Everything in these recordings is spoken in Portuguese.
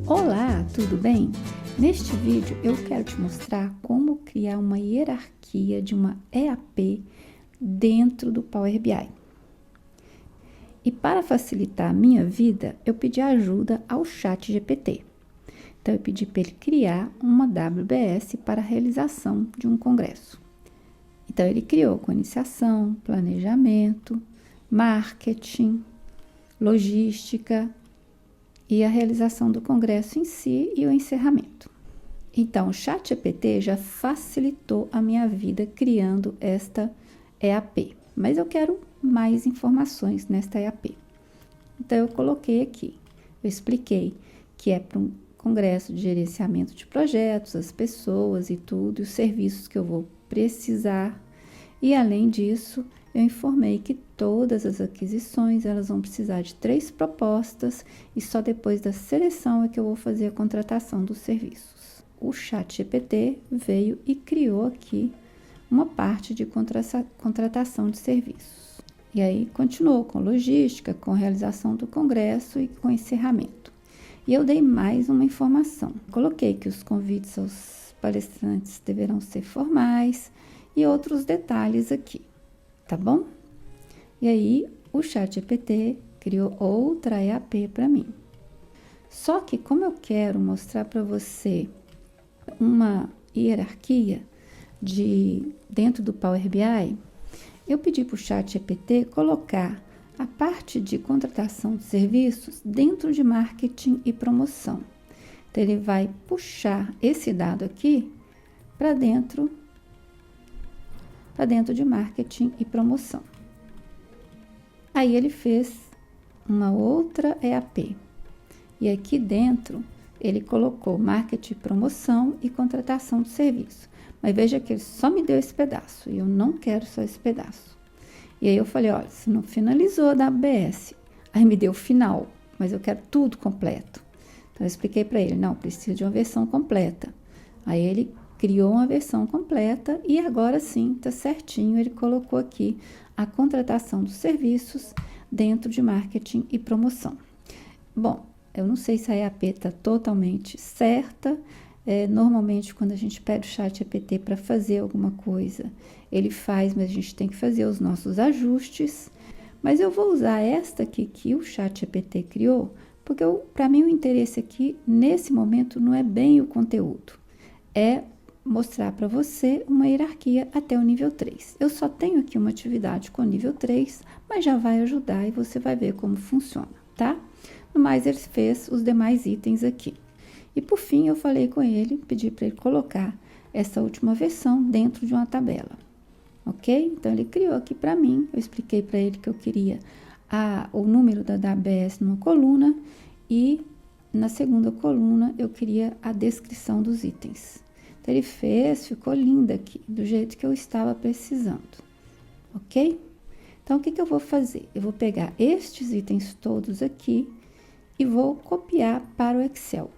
Olá, tudo bem? Neste vídeo eu quero te mostrar como criar uma hierarquia de uma EAP dentro do Power BI. E para facilitar a minha vida, eu pedi ajuda ao ChatGPT. Então eu pedi para ele criar uma WBS para a realização de um congresso. Então ele criou com iniciação, planejamento, marketing, logística e a realização do congresso em si e o encerramento. Então, o ChatGPT já facilitou a minha vida criando esta EAP, mas eu quero mais informações nesta EAP. Então, eu coloquei aqui, eu expliquei que é para um congresso de gerenciamento de projetos, as pessoas e tudo, e os serviços que eu vou precisar. E, além disso, eu informei que todas as aquisições, elas vão precisar de 3 propostas e só depois da seleção é que eu vou fazer a contratação dos serviços. O ChatGPT veio e criou aqui uma parte de contratação de serviços. E aí, continuou com logística, com realização do congresso e com encerramento. E eu dei mais uma informação. Coloquei que os convites aos palestrantes deverão ser formais e outros detalhes aqui. Tá bom? E aí, o ChatGPT criou outra EAP para mim. Só que como eu quero mostrar para você uma hierarquia dentro do Power BI, eu pedi para o ChatGPT colocar a parte de contratação de serviços dentro de marketing e promoção. Então, ele vai puxar esse dado aqui para dentro de marketing e promoção. Aí ele fez uma outra EAP. E aqui dentro ele colocou marketing, promoção e contratação de serviço. Mas veja que ele só me deu esse pedaço e eu não quero só esse pedaço. E aí eu falei, olha, se não finalizou a ABS, aí me deu o final, mas eu quero tudo completo. Então eu expliquei para ele, não, preciso de uma versão completa. Aí ele criou uma versão completa e agora sim, tá certinho, ele colocou aqui a contratação dos serviços dentro de marketing e promoção. Bom, eu não sei se a EAP está totalmente certa. Normalmente, quando a gente pede o ChatGPT para fazer alguma coisa, ele faz, mas a gente tem que fazer os nossos ajustes. Mas eu vou usar esta aqui que o ChatGPT criou, porque para mim o interesse aqui, nesse momento, não é bem o conteúdo. É mostrar para você uma hierarquia até o nível 3. Eu só tenho aqui uma atividade com nível 3, mas já vai ajudar e você vai ver como funciona, tá? No mais, ele fez os demais itens aqui. E por fim, eu falei com ele, pedi para ele colocar essa última versão dentro de uma tabela, ok? Então, ele criou aqui para mim, eu expliquei para ele que eu queria o número da ABS numa coluna e na segunda coluna eu queria a descrição dos itens. Então, ele fez, ficou linda aqui, do jeito que eu estava precisando, ok? Então, o que eu vou fazer? Eu vou pegar estes itens todos aqui e vou copiar para o Excel.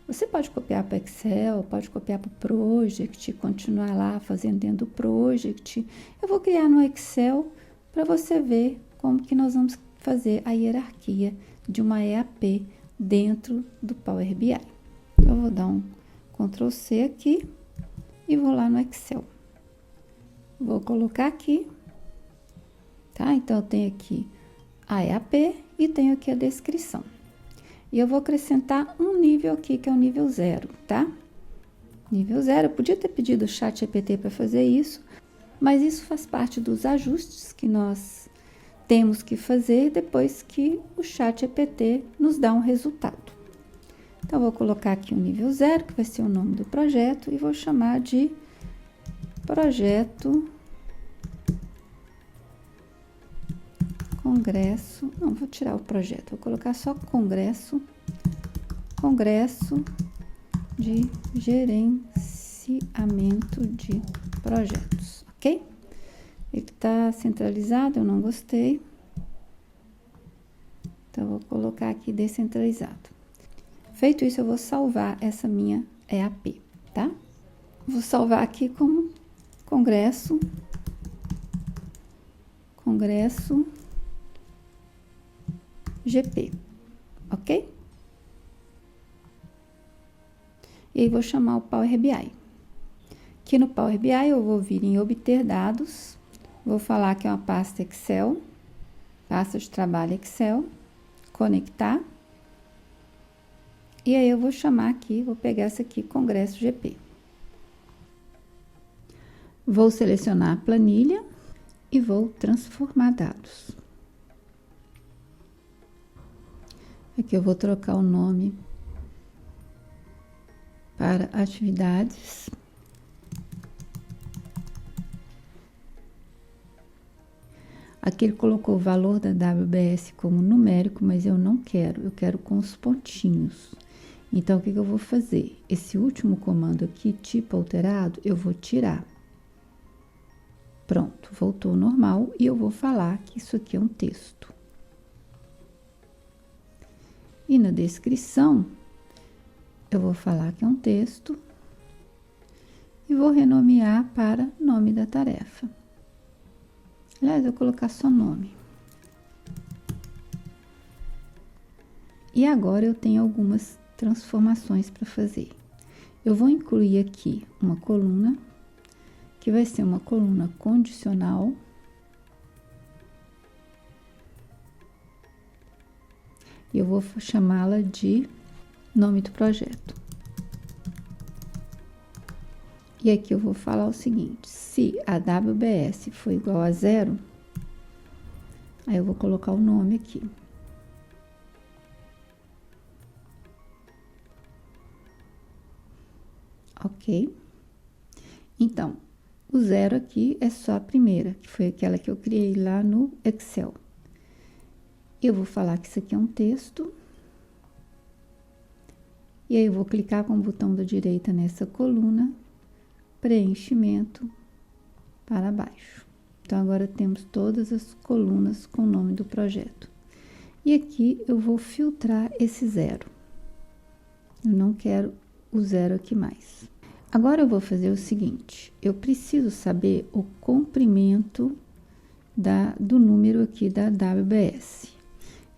Você pode copiar para o Excel, pode copiar para o Project, continuar lá fazendo dentro do Project. Eu vou criar no Excel para você ver como que nós vamos fazer a hierarquia de uma EAP dentro do Power BI. Então, eu vou dar um Ctrl C aqui e vou lá no Excel. Vou colocar aqui, tá? Então, eu tenho aqui a EAP e tenho aqui a descrição. E eu vou acrescentar um nível aqui, que é o nível 0, tá? Nível 0, eu podia ter pedido o ChatGPT para fazer isso, mas isso faz parte dos ajustes que nós temos que fazer depois que o ChatGPT nos dá um resultado. Então, eu vou colocar aqui o nível 0, que vai ser o nome do projeto, e vou chamar de projeto congresso, não, vou tirar o projeto, vou colocar só congresso de gerenciamento de projetos, ok? Ele tá centralizado, eu não gostei, então vou colocar aqui descentralizado. Feito isso, eu vou salvar essa minha EAP, tá? Vou salvar aqui como congresso GP, ok? E aí, vou chamar o Power BI. Aqui no Power BI, eu vou vir em obter dados, vou falar que é uma pasta Excel, pasta de trabalho Excel, conectar. E aí, eu vou chamar aqui, vou pegar essa aqui, Congresso GP. Vou selecionar a planilha e vou transformar dados. Aqui eu vou trocar o nome para atividades. Aqui ele colocou o valor da WBS como numérico, mas eu não quero, eu quero com os pontinhos. Então, o que eu vou fazer? Esse último comando aqui, tipo alterado, eu vou tirar. Pronto, voltou ao normal e eu vou falar que isso aqui é um texto. E na descrição, eu vou falar que é um texto e vou renomear para nome da tarefa. Aliás, eu vou colocar só nome. E agora eu tenho algumas transformações para fazer. Eu vou incluir aqui uma coluna, que vai ser uma coluna condicional. E eu vou chamá-la de nome do projeto. E aqui eu vou falar o seguinte, se a WBS for igual a 0, aí eu vou colocar o nome aqui. Ok? Então, o 0 aqui é só a primeira, que foi aquela que eu criei lá no Excel. Eu vou falar que isso aqui é um texto. E aí, eu vou clicar com o botão da direita nessa coluna, preenchimento para baixo. Então, agora temos todas as colunas com o nome do projeto. E aqui, eu vou filtrar esse 0. Eu não quero o 0 aqui mais. Agora, eu vou fazer o seguinte, eu preciso saber o comprimento do número aqui da WBS.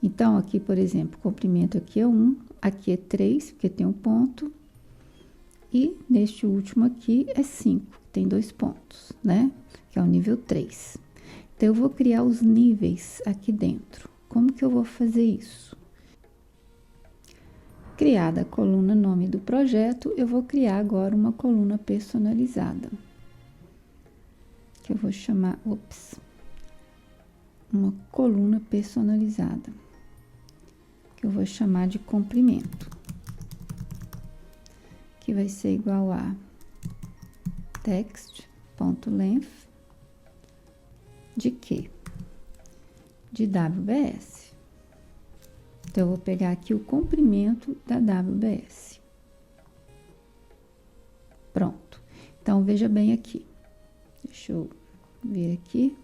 Então, aqui, por exemplo, o comprimento aqui é 1, aqui é 3, porque tem um ponto, e neste último aqui é 5, tem 2 pontos, né? Que é o nível 3. Então, eu vou criar os níveis aqui dentro. Como que eu vou fazer isso? Criada a coluna nome do projeto, eu vou criar agora uma coluna personalizada. Que eu vou chamar, uma coluna personalizada. Que eu vou chamar de comprimento. Que vai ser igual a text.length de quê? De WBS. Então, eu vou pegar aqui o comprimento da WBS. Pronto. Então, veja bem aqui. Deixa eu ver aqui.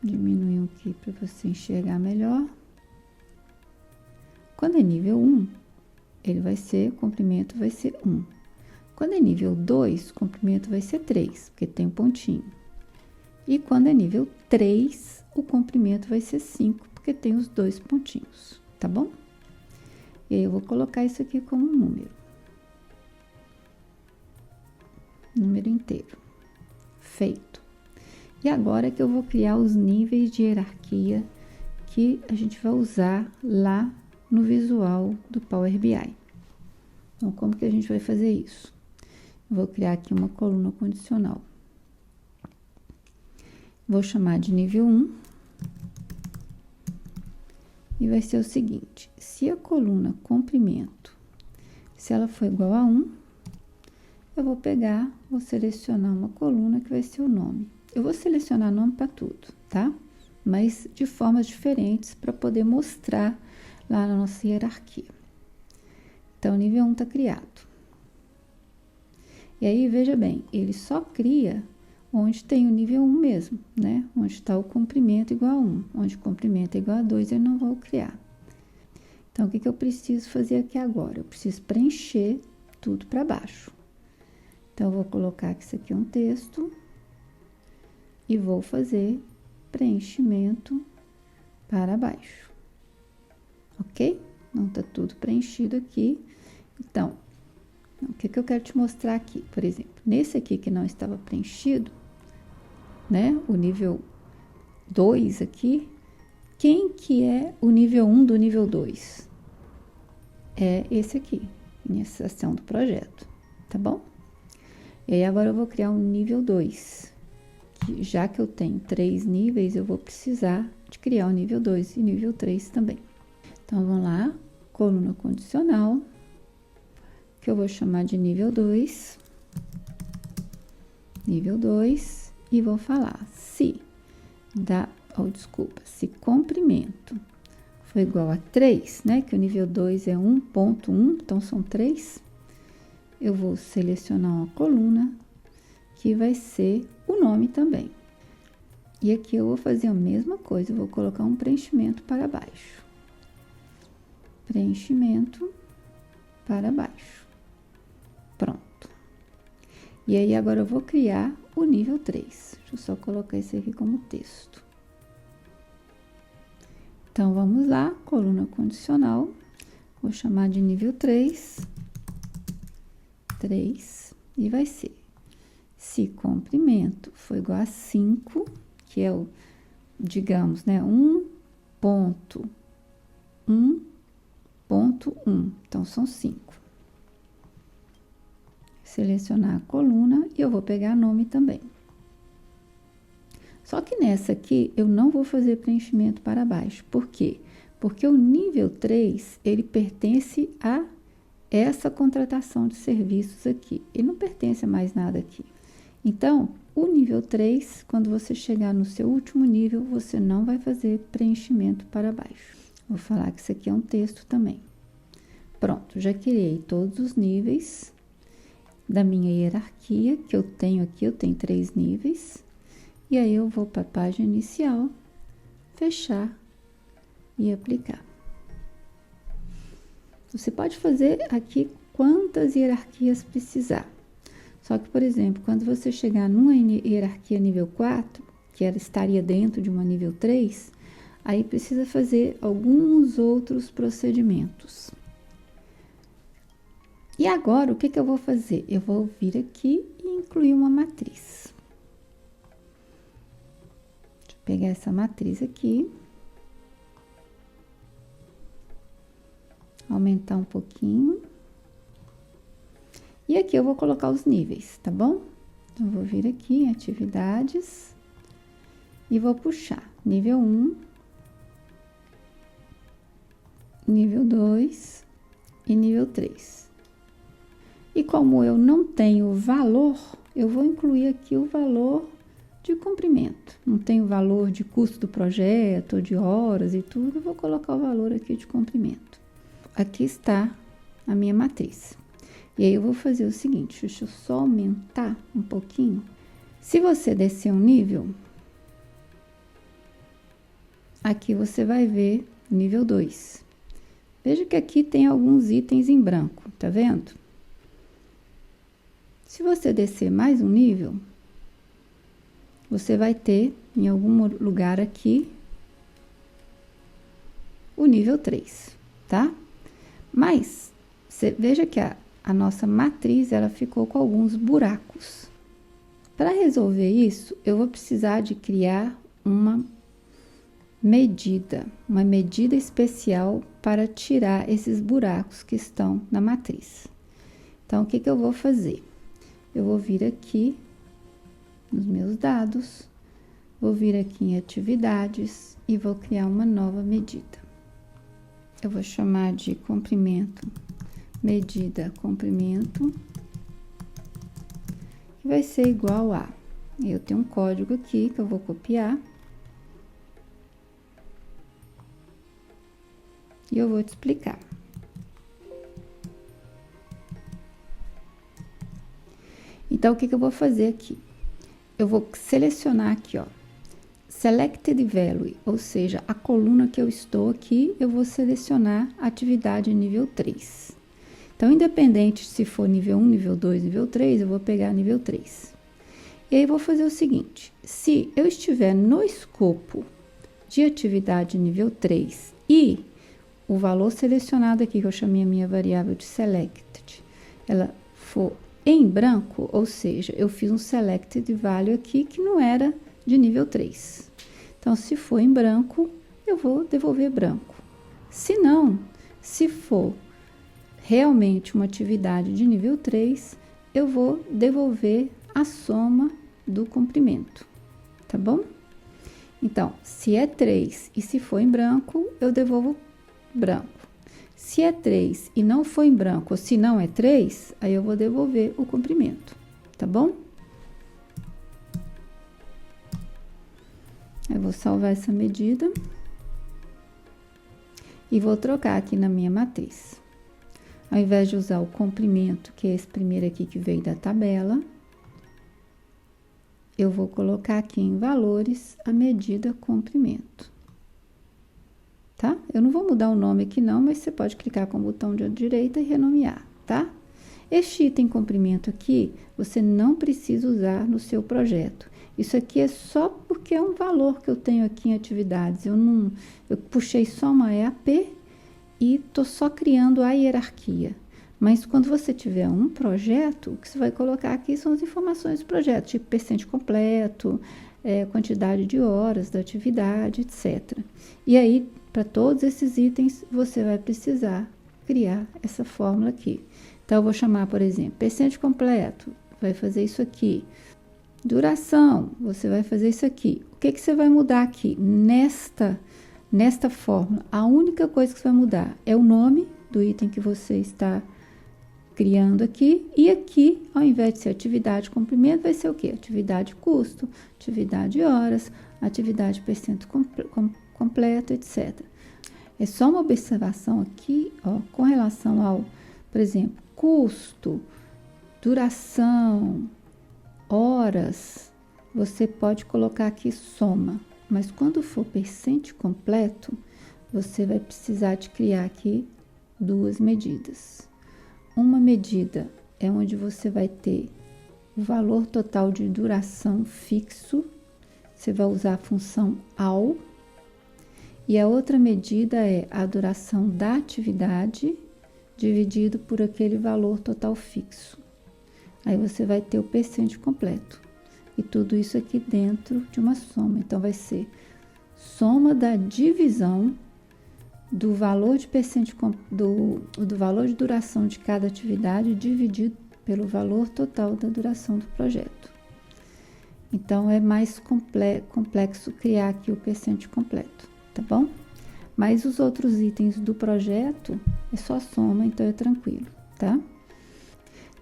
Diminuir aqui para você enxergar melhor. Quando é nível 1, o comprimento vai ser 1. Quando é nível 2, o comprimento vai ser 3, porque tem um pontinho. E quando é nível 3, o comprimento vai ser 5, porque tem os 2 pontinhos, tá bom? E aí, eu vou colocar isso aqui como um número. Número inteiro. Feito. E agora que eu vou criar os níveis de hierarquia que a gente vai usar lá no visual do Power BI. Então, como que a gente vai fazer isso? Eu vou criar aqui uma coluna condicional. Vou chamar de nível 1. E vai ser o seguinte, se a coluna comprimento, se ela for igual a 1, eu vou selecionar uma coluna que vai ser o nome. Eu vou selecionar nome para tudo, tá? Mas de formas diferentes para poder mostrar lá na nossa hierarquia. Então, o nível 1 está criado. E aí, veja bem, ele só cria onde tem o nível 1 mesmo, né? Onde está o comprimento igual a 1. Onde o comprimento é igual a 2, eu não vou criar. Então, o que eu preciso fazer aqui agora? Eu preciso preencher tudo para baixo. Então, eu vou colocar que isso aqui é um texto e vou fazer preenchimento para baixo. Ok? Não está tudo preenchido aqui. Então, O que eu quero te mostrar aqui? Por exemplo, nesse aqui que não estava preenchido, né? O nível 2 aqui, quem que é o nível 1 do nível 2? É esse aqui, iniciação do projeto, tá bom? E aí, agora eu vou criar um nível 2. Já que eu tenho 3 níveis, eu vou precisar de criar o nível 2 e nível 3 também. Então, vamos lá, coluna condicional, que eu vou chamar de nível 2. Nível 2, e vou falar se se comprimento for igual a 3, né? Que o nível 2 é 1.1, então são 3. Eu vou selecionar uma coluna que vai ser o nome também. E aqui eu vou fazer a mesma coisa, eu vou colocar um preenchimento para baixo. Preenchimento para baixo. Pronto. E aí, agora eu vou criar o nível 3. Deixa eu só colocar isso aqui como texto. Então, vamos lá, coluna condicional. Vou chamar de nível 3. 3. E vai ser, se comprimento for igual a 5, que é o, digamos, né, 1.1.1. Então, são 5. Selecionar a coluna e eu vou pegar nome também. Só que nessa aqui, eu não vou fazer preenchimento para baixo. Por quê? Porque o nível 3, ele pertence a essa contratação de serviços aqui. Ele não pertence a mais nada aqui. Então, o nível 3, quando você chegar no seu último nível, você não vai fazer preenchimento para baixo. Vou falar que isso aqui é um texto também. Pronto, já criei todos os níveis da minha hierarquia, que eu tenho aqui, eu tenho 3 níveis. E aí, eu vou para a página inicial, fechar e aplicar. Você pode fazer aqui quantas hierarquias precisar. Só que, por exemplo, quando você chegar numa hierarquia nível 4, que ela estaria dentro de uma nível 3, aí precisa fazer alguns outros procedimentos. E agora, o que eu vou fazer? Eu vou vir aqui e incluir uma matriz. Deixa eu pegar essa matriz aqui. Aumentar um pouquinho. E aqui eu vou colocar os níveis, tá bom? Então, eu vou vir aqui em atividades e vou puxar nível 1, nível 2 e nível 3. E como eu não tenho valor, eu vou incluir aqui o valor de comprimento. Não tenho valor de custo do projeto, de horas e tudo, eu vou colocar o valor aqui de comprimento. Aqui está a minha matriz. E aí, eu vou fazer o seguinte, deixa eu só aumentar um pouquinho. Se você descer um nível, aqui você vai ver nível 2. Veja que aqui tem alguns itens em branco, tá vendo? Se você descer mais um nível, você vai ter em algum lugar aqui o nível 3, tá? Mas, você veja que a nossa matriz, ela ficou com alguns buracos. Para resolver isso, eu vou precisar de criar uma medida especial para tirar esses buracos que estão na matriz. Então, o que eu vou fazer? Eu vou vir aqui nos meus dados, vou vir aqui em atividades e vou criar uma nova medida. Eu vou chamar de comprimento, medida comprimento, que vai ser igual a... Eu tenho um código aqui que eu vou copiar. E eu vou te explicar. Então, o que eu vou fazer aqui? Eu vou selecionar aqui, ó, Selected Value, ou seja, a coluna que eu estou aqui, eu vou selecionar atividade nível 3. Então, independente se for nível 1, nível 2, nível 3, eu vou pegar nível 3. E aí, eu vou fazer o seguinte, se eu estiver no escopo de atividade nível 3 e o valor selecionado aqui, que eu chamei a minha variável de Selected, ela for em branco, ou seja, eu fiz um selected value aqui que não era de nível 3. Então, se for em branco, eu vou devolver branco. Se não, se for realmente uma atividade de nível 3, eu vou devolver a soma do comprimento, tá bom? Então, se é 3 e se for em branco, eu devolvo branco. Se é 3 e não for em branco, ou se não é 3, aí eu vou devolver o comprimento, tá bom? Eu vou salvar essa medida e vou trocar aqui na minha matriz. Ao invés de usar o comprimento, que é esse primeiro aqui que veio da tabela, eu vou colocar aqui em valores a medida comprimento. Tá? Eu não vou mudar o nome aqui não, mas você pode clicar com o botão de direita e renomear, tá? Este item comprimento aqui, você não precisa usar no seu projeto. Isso aqui é só porque é um valor que eu tenho aqui em atividades. Eu puxei só uma EAP e tô só criando a hierarquia. Mas quando você tiver um projeto, o que você vai colocar aqui são as informações do projeto, tipo percente completo, quantidade de horas da atividade, etc. E aí, para todos esses itens, você vai precisar criar essa fórmula aqui. Então, eu vou chamar, por exemplo, percente completo, vai fazer isso aqui. Duração, você vai fazer isso aqui. O que você vai mudar aqui? Nesta fórmula, a única coisa que você vai mudar é o nome do item que você está criando aqui. E aqui, ao invés de ser atividade comprimento, vai ser o quê? Atividade custo, atividade horas, atividade percento completo, etc. É só uma observação aqui, ó, com relação ao, por exemplo, custo, duração, horas, você pode colocar aqui soma, mas quando for percente completo, você vai precisar de criar aqui duas medidas. Uma medida é onde você vai ter o valor total de duração fixo, você vai usar a função AL, e a outra medida é a duração da atividade dividido por aquele valor total fixo. Aí você vai ter o percente completo. E tudo isso aqui dentro de uma soma. Então, vai ser soma da divisão do valor de percente, do valor de duração de cada atividade dividido pelo valor total da duração do projeto. Então, é mais complexo criar aqui o percente completo, tá bom? Mas os outros itens do projeto é só soma, então é tranquilo, tá?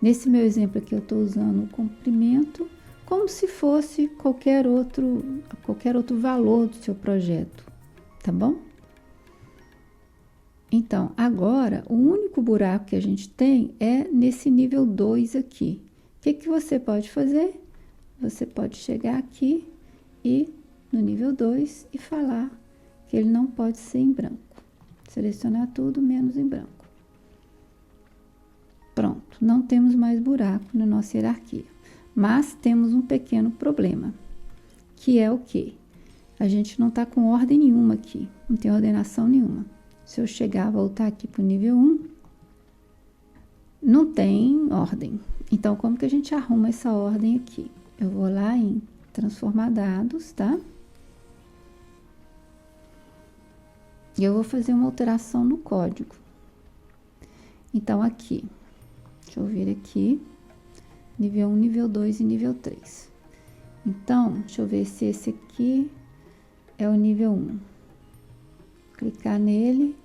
Nesse meu exemplo aqui, eu estou usando o comprimento como se fosse qualquer outro valor do seu projeto, tá bom? Então, agora, o único buraco que a gente tem é nesse nível 2 aqui. O que que você pode fazer? Você pode chegar aqui e no nível 2 e falar que ele não pode ser em branco. Selecionar tudo menos em branco. Pronto, não temos mais buraco na nossa hierarquia. Mas temos um pequeno problema, que é o quê? A gente não está com ordem nenhuma aqui, não tem ordenação nenhuma. Se eu chegar, voltar aqui para o nível 1, não tem ordem. Então, como que a gente arruma essa ordem aqui? Eu vou lá em transformar dados, tá? E eu vou fazer uma alteração no código. Então, aqui, deixa eu vir aqui, nível 1, nível 2 e nível 3. Então, deixa eu ver se esse aqui é o nível 1. Clicar nele.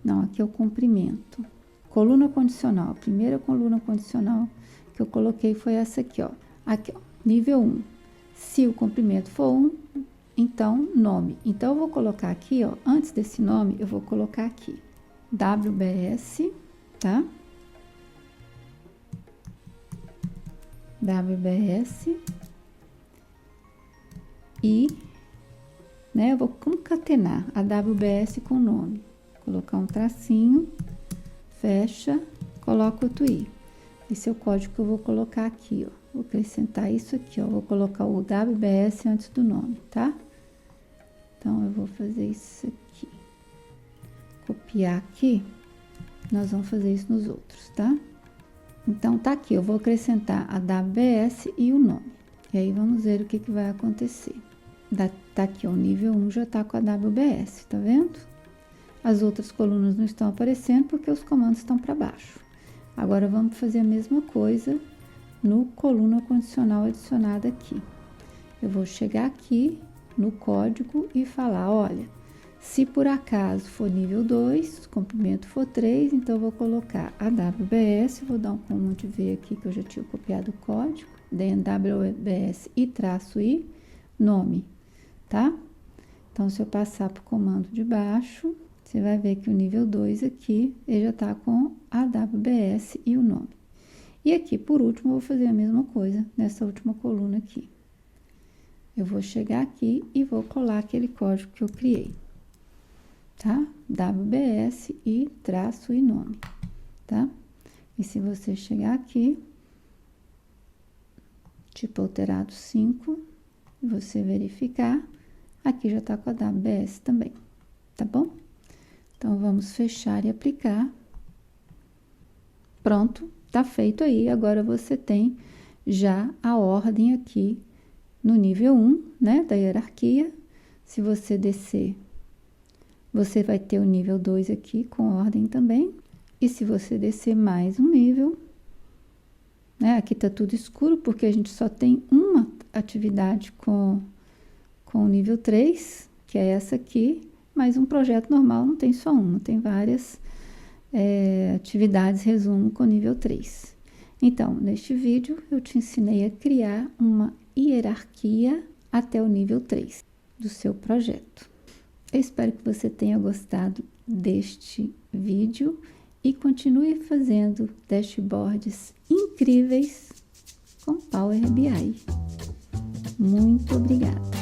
Não, aqui é o comprimento. Coluna condicional. A primeira coluna condicional que eu coloquei foi essa aqui, ó. Aqui, ó, nível 1. Se o comprimento for 1, então, nome. Então, eu vou colocar aqui, ó, antes desse nome, eu vou colocar aqui, WBS, tá? WBS. E, né, eu vou concatenar a WBS com o nome. Colocar um tracinho, fecha, coloca outro i. Esse é o código que eu vou colocar aqui, ó. Vou acrescentar isso aqui, ó. Vou colocar o WBS antes do nome, tá? Então, eu vou fazer isso aqui. Copiar aqui. Nós vamos fazer isso nos outros, tá? Então, tá aqui, eu vou acrescentar a WBS e o nome. E aí, vamos ver o que vai acontecer. Tá aqui, ó, o nível 1 já tá com a WBS, tá vendo? As outras colunas não estão aparecendo porque os comandos estão para baixo. Agora, vamos fazer a mesma coisa no coluna condicional adicionada aqui. Eu vou chegar aqui no código e falar, olha, se por acaso for nível 2, comprimento for 3, então eu vou colocar a WBS, vou dar um comando V aqui que eu já tinha copiado o código, dentro WBS e traço I, nome, tá? Então, se eu passar para o comando de baixo, você vai ver que o nível 2 aqui, ele já tá com a WBS e o nome. E aqui, por último, eu vou fazer a mesma coisa nessa última coluna aqui. Eu vou chegar aqui e vou colar aquele código que eu criei, tá? WBS e traço e nome, tá? E se você chegar aqui, tipo alterado 5, e você verificar, aqui já tá com a WBS também, tá bom? Então, vamos fechar e aplicar. Pronto, tá feito aí. Agora, você tem já a ordem aqui no nível 1, né, da hierarquia. Se você descer, você vai ter o nível 2 aqui com ordem também. E se você descer mais um nível, né, aqui tá tudo escuro porque a gente só tem uma atividade com o nível 3, que é essa aqui, mas um projeto normal não tem só uma, tem várias atividades, resumo, com nível 3. Então, neste vídeo, eu te ensinei a criar uma hierarquia até o nível 3 do seu projeto. Eu espero que você tenha gostado deste vídeo e continue fazendo dashboards incríveis com Power BI. Muito obrigada!